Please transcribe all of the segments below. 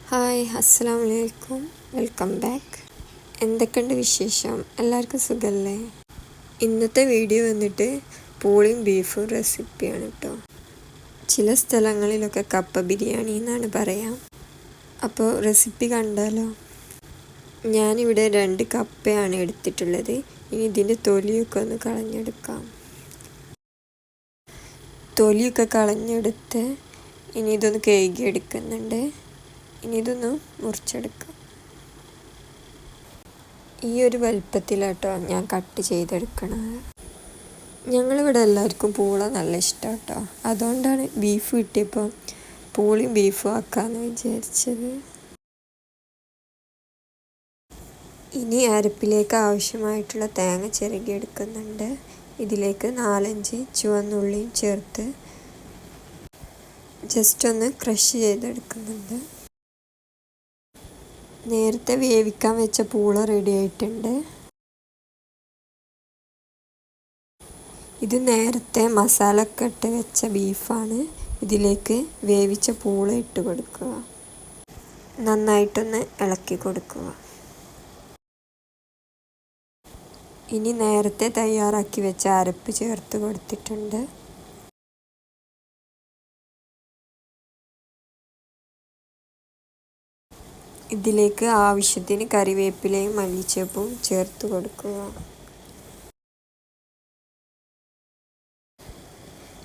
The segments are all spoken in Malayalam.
ഹായ് അസ്സലാമു അലൈക്കും, വെൽക്കം ബാക്ക്. എന്തൊക്കെയുണ്ട് വിശേഷം? എല്ലാവർക്കും സുഖമല്ലേ? ഇന്നത്തെ വീഡിയോ വന്നിട്ട് പൂളിയും ബീഫും റെസിപ്പിയാണ് കേട്ടോ. ചില സ്ഥലങ്ങളിലൊക്കെ കപ്പ ബിരിയാണി എന്നാണ് പറയാം. അപ്പോൾ റെസിപ്പി കണ്ടാലോ? ഞാനിവിടെ 2 കപ്പയാണ് എടുത്തിട്ടുള്ളത്. ഇനി ഇതിൻ്റെ തൊലിയൊക്കെ ഒന്ന് കളഞ്ഞെടുക്കാം. തൊലിയൊക്കെ കളഞ്ഞെടുത്ത് ഇനി ഇതൊന്ന് കഴുകി എടുക്കുന്നുണ്ട്. ഇനി ഇതൊന്ന് മുറിച്ചെടുക്കാം. ഈ ഒരു വലുപ്പത്തിലാട്ടോ ഞാൻ കട്ട് ചെയ്തെടുക്കണത്. ഞങ്ങളിവിടെ എല്ലാവർക്കും പൂള നല്ല ഇഷ്ടം കേട്ടോ. അതുകൊണ്ടാണ് ബീഫ് കിട്ടിയപ്പോൾ പൂളിയും ബീഫും ആക്കാമെന്ന് വിചാരിച്ചത്. ഇനി അരപ്പിലേക്ക് ആവശ്യമായിട്ടുള്ള തേങ്ങ ചിരകി എടുക്കുന്നുണ്ട്. ഇതിലേക്ക് 4-5 ചുവന്നുള്ളിയും ചേർത്ത് ജസ്റ്റ് ഒന്ന് ക്രഷ് ചെയ്തെടുക്കുന്നുണ്ട്. നേരത്തെ വേവിക്കാൻ വെച്ച പൂള റെഡി ആയിട്ടുണ്ട്. ഇത് നേരത്തെ മസാല ഒക്കെ ഇട്ട് വെച്ച ബീഫാണ്. ഇതിലേക്ക് വേവിച്ച പൂള ഇട്ട് കൊടുക്കുക. നന്നായിട്ടൊന്ന് ഇളക്കി കൊടുക്കുക. ഇനി നേരത്തെ തയ്യാറാക്കി വെച്ച അരപ്പ് ചേർത്ത് കൊടുത്തിട്ടുണ്ട്. ഇതിലേക്ക് ആവശ്യത്തിന് കറിവേപ്പിലയും മല്ലിച്ചപ്പും ചേർത്ത് കൊടുക്കുക.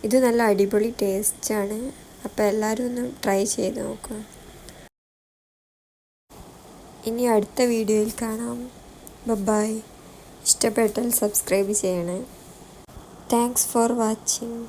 ഇത് നല്ല അടിപൊളി ടേസ്റ്റാണ്. അപ്പോൾ എല്ലാവരും ഒന്ന് ട്രൈ ചെയ്ത് നോക്കുക. ഇനി അടുത്ത വീഡിയോയിൽ കാണാം. ബൈ. ഇഷ്ടപ്പെട്ടാൽ സബ്സ്ക്രൈബ് ചെയ്യണേ. Thanks for watching.